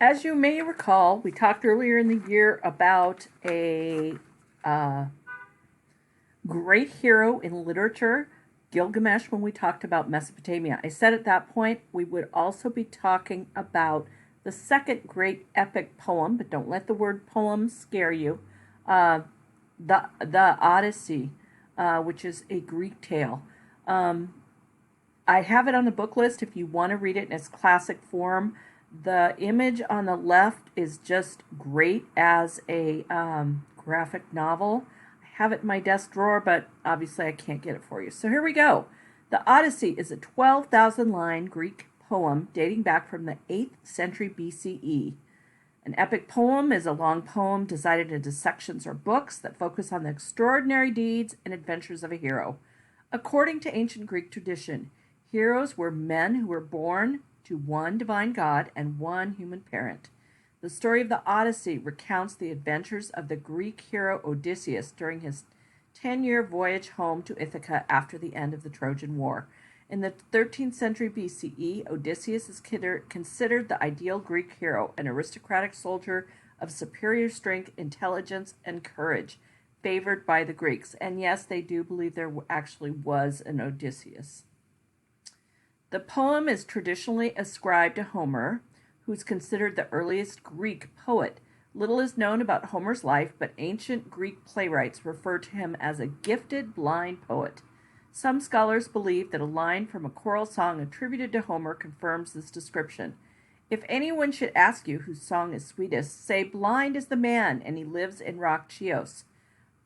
As you may recall, we talked earlier in the year about a uh, great hero in literature, Gilgamesh, when we talked about Mesopotamia. I said at that point we would also be talking about the second great epic poem, but don't let the word poem scare you, uh, the Odyssey, which is a Greek tale. Um, I have it on the book list if you want to read it in its classic form. The image on the left is just great as a graphic novel. I have it in my desk drawer, but obviously I can't get it for you. So here we go. The Odyssey is a 12,000 line Greek poem dating back from the 8th century BCE. An epic poem is a long poem divided into sections or books that focus on the extraordinary deeds and adventures of a hero. According to ancient Greek tradition, heroes were men who were born to one divine god and one human parent. The story of the Odyssey recounts the adventures of the Greek hero Odysseus during his 10-year voyage home to Ithaca after the end of the Trojan War. In the 13th century BCE, Odysseus is considered the ideal Greek hero, an aristocratic soldier of superior strength, intelligence, and courage, favored by the Greeks. And yes, they do believe there actually was an Odysseus. The poem is traditionally ascribed to Homer, who's considered the earliest Greek poet. Little is known about Homer's life, but ancient Greek playwrights refer to him as a gifted blind poet. Some scholars believe that a line from a choral song attributed to Homer confirms this description. If anyone should ask you whose song is sweetest, say blind is the man and he lives in rock Chios.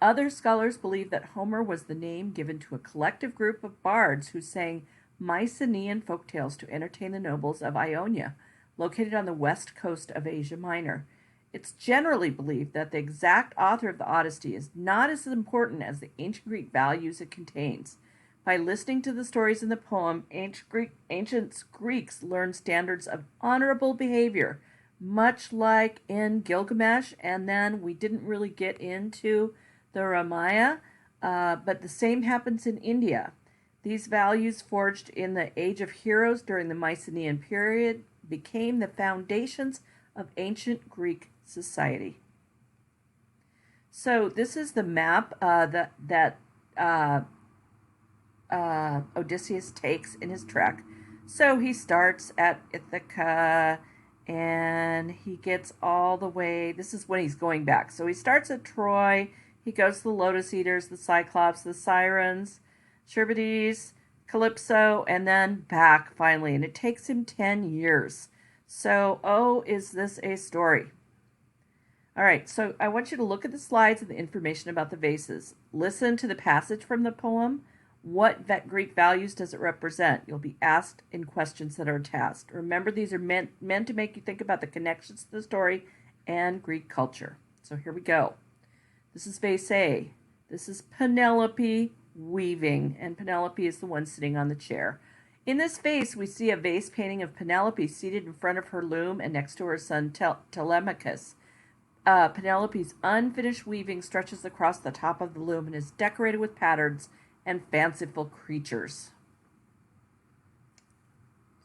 Other scholars believe that Homer was the name given to a collective group of bards who sang Mycenaean folktales to entertain the nobles of Ionia, located on the west coast of Asia Minor. It's generally believed that the exact author of the Odyssey is not as important as the ancient Greek values it contains. By listening to the stories in the poem, ancient Greeks learned standards of honorable behavior, much like in Gilgamesh, and then we didn't really get into the Ramayana, but the same happens in India. These values, forged in the Age of Heroes during the Mycenaean period, became the foundations of ancient Greek society. So this is the map that Odysseus takes in his trek. So he starts at Ithaca and he gets all the way. This is when he's going back. So he starts at Troy. He goes to the Lotus Eaters, the Cyclops, the Sirens, Charybdis, Calypso, and then back finally. And it takes him 10 years. So, oh, is this a story? All right, so I want you to look at the slides and the information about the vases. Listen to the passage from the poem. What Greek values does it represent? You'll be asked in questions that are attached. Remember, these are meant to make you think about the connections to the story and Greek culture. So here we go. This is vase A. This is Penelope weaving, and Penelope is the one sitting on the chair. In this vase, we see a vase painting of Penelope seated in front of her loom and next to her son Telemachus. Penelope's unfinished weaving stretches across the top of the loom and is decorated with patterns and fanciful creatures.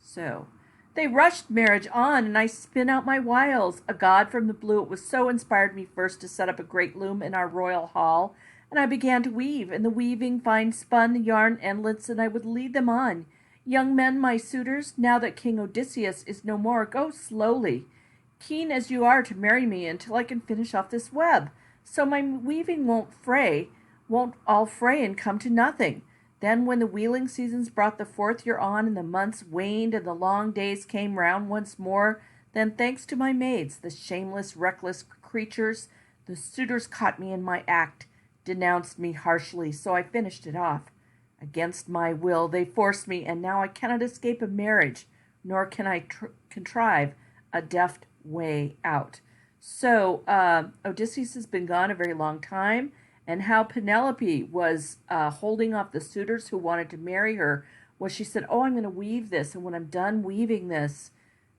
So, they rushed marriage on, and I spin out my wiles. A god from the blue, it was so inspired me first to set up a great loom in our royal hall, and I began to weave, and the weaving fine spun the yarn endless, and I would lead them on. Young men, my suitors, now that King Odysseus is no more, go slowly, keen as you are to marry me until I can finish off this web, so my weaving won't all fray and come to nothing. Then when the wheeling seasons brought the 4th year on, and the months waned, and the long days came round once more, then thanks to my maids, the shameless, reckless creatures, the suitors caught me in my act, denounced me harshly, so I finished it off. Against my will they forced me, and now I cannot escape a marriage, nor can I contrive a deft way out. So Odysseus has been gone a very long time, and how Penelope was holding off the suitors who wanted to marry her was she said, oh, I'm going to weave this, and when I'm done weaving this,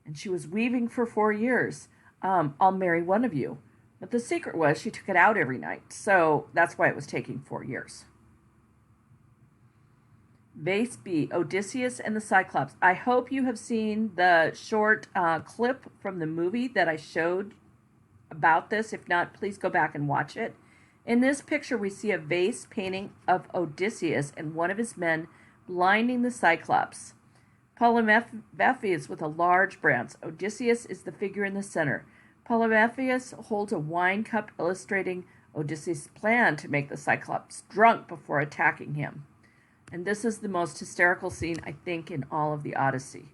and she was weaving for 4 years, I'll marry one of you. But the secret was she took it out every night, so that's why it was taking 4 years. Vase B, Odysseus and the Cyclops. I hope you have seen the short clip from the movie that I showed about this. If not, please go back and watch it. In this picture, we see a vase painting of Odysseus and one of his men blinding the Cyclops. Polyphemus with a large branch. Odysseus is the figure in the center. Polyphemus holds a wine cup illustrating Odysseus' plan to make the Cyclops drunk before attacking him. And this is the most hysterical scene, I think, in all of the Odyssey.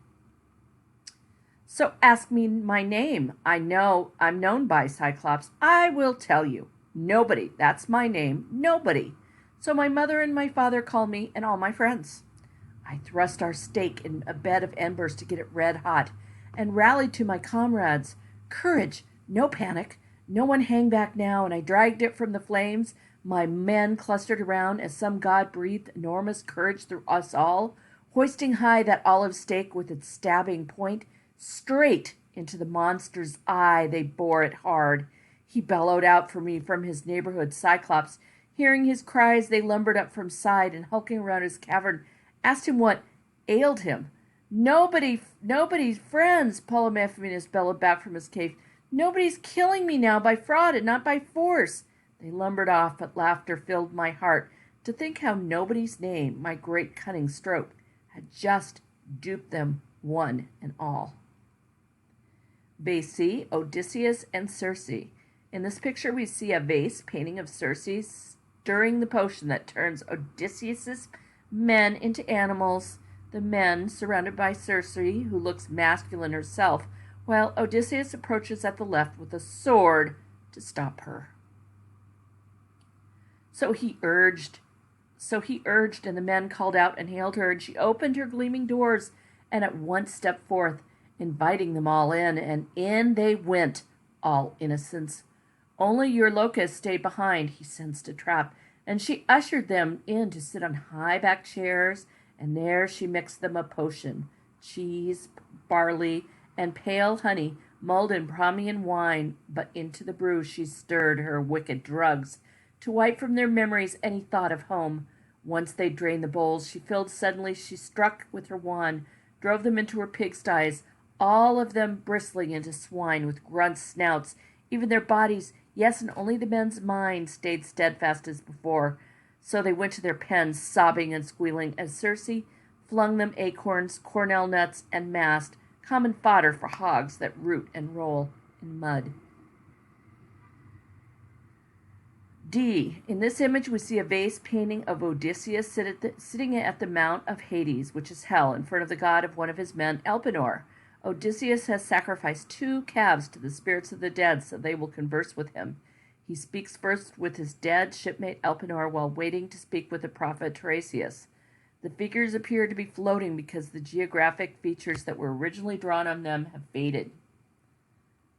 So ask me my name. I know I'm known by Cyclops. I will tell you. Nobody. That's my name. Nobody. So my mother and my father call me and all my friends. I thrust our steak in a bed of embers to get it red hot and rallied to my comrades. Courage. No panic. No one hang back now. And I dragged it from the flames. My men clustered around as some god breathed enormous courage through us all, hoisting high that olive stake with its stabbing point. Straight into the monster's eye they bore it hard. He bellowed out for me from his neighborhood. Cyclops, hearing his cries, they lumbered up from side and hulking around his cavern, asked him what ailed him. Nobody's friends, Polyphemus bellowed back from his cave. Nobody's killing me now by fraud and not by force. They lumbered off, but laughter filled my heart to think how nobody's name, my great cunning stroke, had just duped them one and all. Vase C, Odysseus and Circe. In this picture, we see a vase painting of Circe stirring the potion that turns Odysseus' men into animals, the men surrounded by Circe, who looks masculine herself, while Odysseus approaches at the left with a sword to stop her. So he urged, and the men called out and hailed her, and she opened her gleaming doors and at once stepped forth, inviting them all in, and in they went, all innocents. Only Eurylochus stayed behind. He sensed a trap, and she ushered them in to sit on high-backed chairs, and there she mixed them a potion, cheese, barley, and pale honey, mulled in Brahmian wine, but into the brew she stirred her wicked drugs, to wipe from their memories any thought of home. Once they drained the bowls, she struck with her wand, drove them into her pigsties, all of them bristling into swine with grunt snouts, even their bodies, yes, and only the men's minds stayed steadfast as before. So they went to their pens, sobbing and squealing, as Circe flung them acorns, cornel nuts, and mast, common fodder for hogs that root and roll in mud. D. In this image, we see a vase painting of Odysseus sitting at the Mount of Hades, which is hell, in front of the god of one of his men, Elpenor. Odysseus has sacrificed 2 calves to the spirits of the dead so they will converse with him. He speaks first with his dead shipmate Elpenor while waiting to speak with the prophet Tiresias. The figures appear to be floating because the geographic features that were originally drawn on them have faded.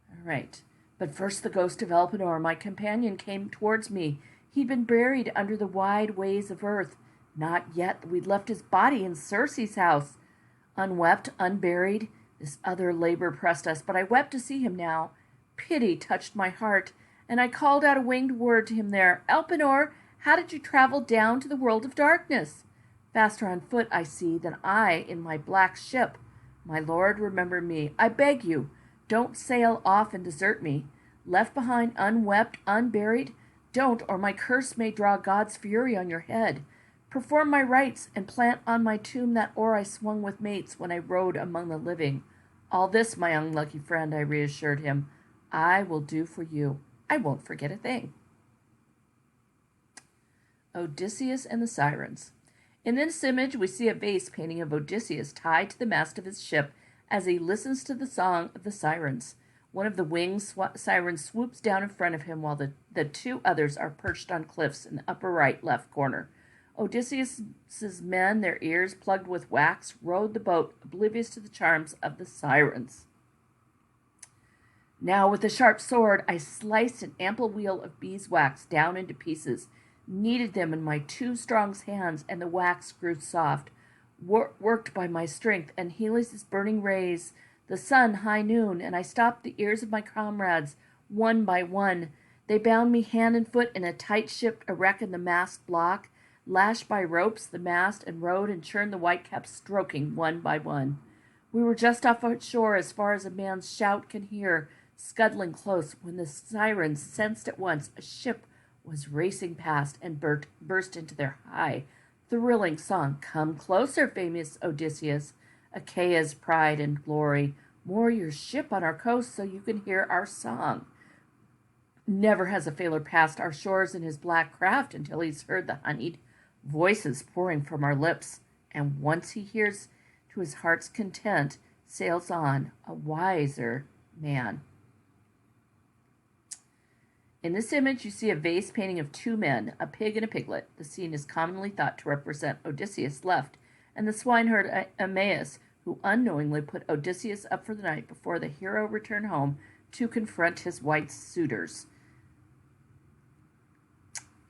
All right. But first the ghost of Elpenor, my companion, came towards me. He'd been buried under the wide ways of earth. Not yet. We'd left his body in Circe's house. Unwept, unburied, this other labor pressed us, but I wept to see him now. Pity touched my heart, and I called out a winged word to him there. Elpenor, how did you travel down to the world of darkness? Faster on foot, I see, than I in my black ship. My lord, remember me. I beg you. Don't sail off and desert me. Left behind unwept, unburied? Don't, or my curse may draw God's fury on your head. Perform my rites and plant on my tomb that oar I swung with mates when I rode among the living. All this, my unlucky friend, I reassured him, I will do for you. I won't forget a thing. Odysseus and the Sirens. In this image, we see a vase painting of Odysseus tied to the mast of his ship as he listens to the song of the sirens. One of the winged sirens swoops down in front of him while the 2 others are perched on cliffs in the upper right left corner. Odysseus's men, their ears plugged with wax, rowed the boat, oblivious to the charms of the sirens. Now with a sharp sword I sliced an ample wheel of beeswax down into pieces, kneaded them in my 2 strong hands, and the wax grew soft. Worked by my strength and Helios' burning rays, the sun high noon, and I stopped the ears of my comrades, one by one. They bound me hand and foot in a tight-shipped a wreck in the mast block. lashed by ropes the mast, and rowed and churned the whitecaps, stroking one by one. We were just off shore as far as a man's shout can hear, scuttling close, when the sirens sensed at once a ship was racing past and burst into their high, thrilling song. Come closer, famous Odysseus, Achaea's pride and glory. Moor your ship on our coast so you can hear our song. Never has a sailor passed our shores in his black craft until he's heard the honeyed voices pouring from our lips, and once he hears to his heart's content, sails on a wiser man. In this image, you see a vase painting of two men, a pig and a piglet. The scene is commonly thought to represent Odysseus left, and the swineherd Eumaeus, who unknowingly put Odysseus up for the night before the hero returned home to confront his white suitors.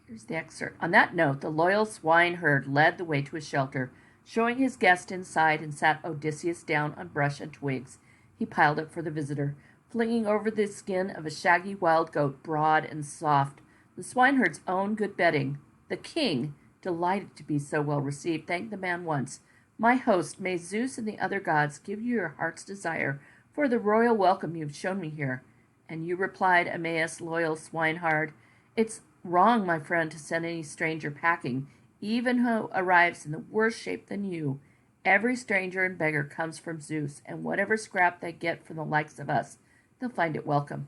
Here's the excerpt. On that note, the loyal swineherd led the way to his shelter, showing his guest inside, and sat Odysseus down on brush and twigs he piled up for the visitor, flinging over the skin of a shaggy wild goat, broad and soft, the swineherd's own good bedding. The king, delighted to be so well received, thanked the man once. My host, may Zeus and the other gods give you your heart's desire for the royal welcome you've shown me here. And you replied, Eumaeus, loyal swineherd, it's wrong, my friend, to send any stranger packing, even who arrives in the worse shape than you. Every stranger and beggar comes from Zeus, and whatever scrap they get from the likes of us, they'll find it welcome.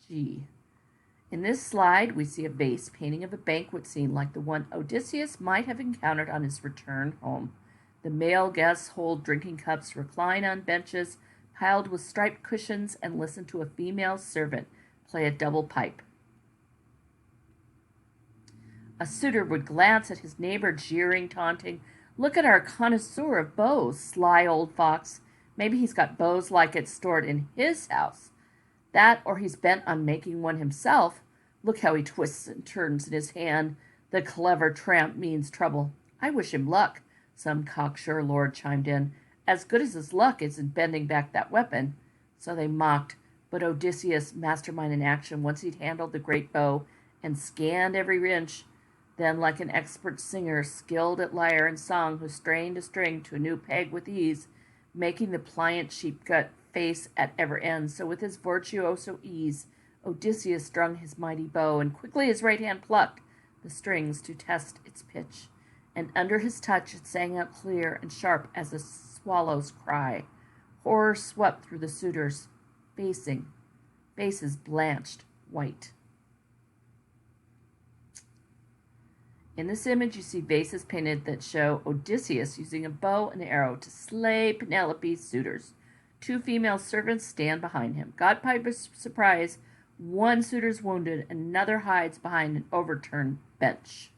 G. In this slide, we see a vase painting of a banquet scene like the one Odysseus might have encountered on his return home. The male guests hold drinking cups, recline on benches piled with striped cushions, and listen to a female servant play a double pipe. A suitor would glance at his neighbor, jeering, taunting. Look at our connoisseur of bows, sly old fox. Maybe he's got bows like it stored in his house. That, or he's bent on making one himself. Look how he twists and turns in his hand. The clever tramp means trouble. I wish him luck, some cocksure lord chimed in. As good as his luck is in bending back that weapon. So they mocked, but Odysseus, mastermind in action, once he'd handled the great bow and scanned every inch, then, like an expert singer, skilled at lyre and song, who strained a string to a new peg with ease, making the pliant sheep-gut face at ever end. So with his virtuoso ease, Odysseus strung his mighty bow, and quickly his right hand plucked the strings to test its pitch. And under his touch it sang out clear and sharp as a swallow's cry. Horror swept through the suitors, faces blanched white. In this image, you see vases painted that show Odysseus using a bow and arrow to slay Penelope's suitors. Two female servants stand behind him. God by surprise, one suitor's wounded, and another hides behind an overturned bench.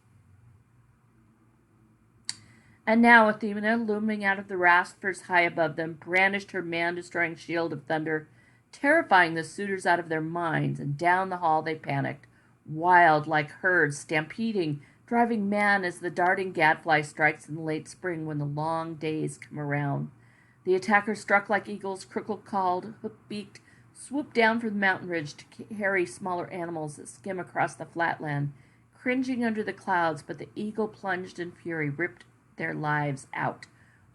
And now Athena, looming out of the rafters high above them, brandished her man-destroying shield of thunder, terrifying the suitors out of their minds, and down the hall they panicked, wild like herds, stampeding, driving man as the darting gadfly strikes in the late spring when the long days come around. The attackers struck like eagles, crooked-called, hook-beaked, swooped down from the mountain ridge to harry smaller animals that skim across the flatland, cringing under the clouds, but the eagle plunged in fury, ripped their lives out.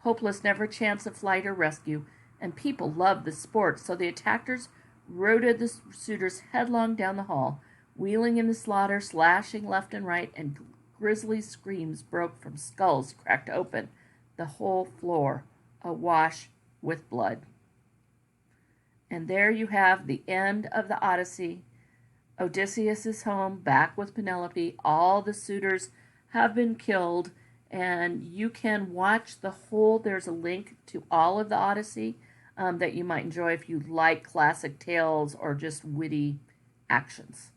Hopeless, never a chance of flight or rescue, and people loved the sport, so the attackers routed the suitors headlong down the hall, wheeling in the slaughter, slashing left and right, and grisly screams broke from skulls cracked open, the whole floor awash with blood. And there you have the end of the Odyssey. Odysseus is home, back with Penelope. All the suitors have been killed, and you can watch the whole. There's a link to all of the Odyssey that you might enjoy if you like classic tales or just witty actions.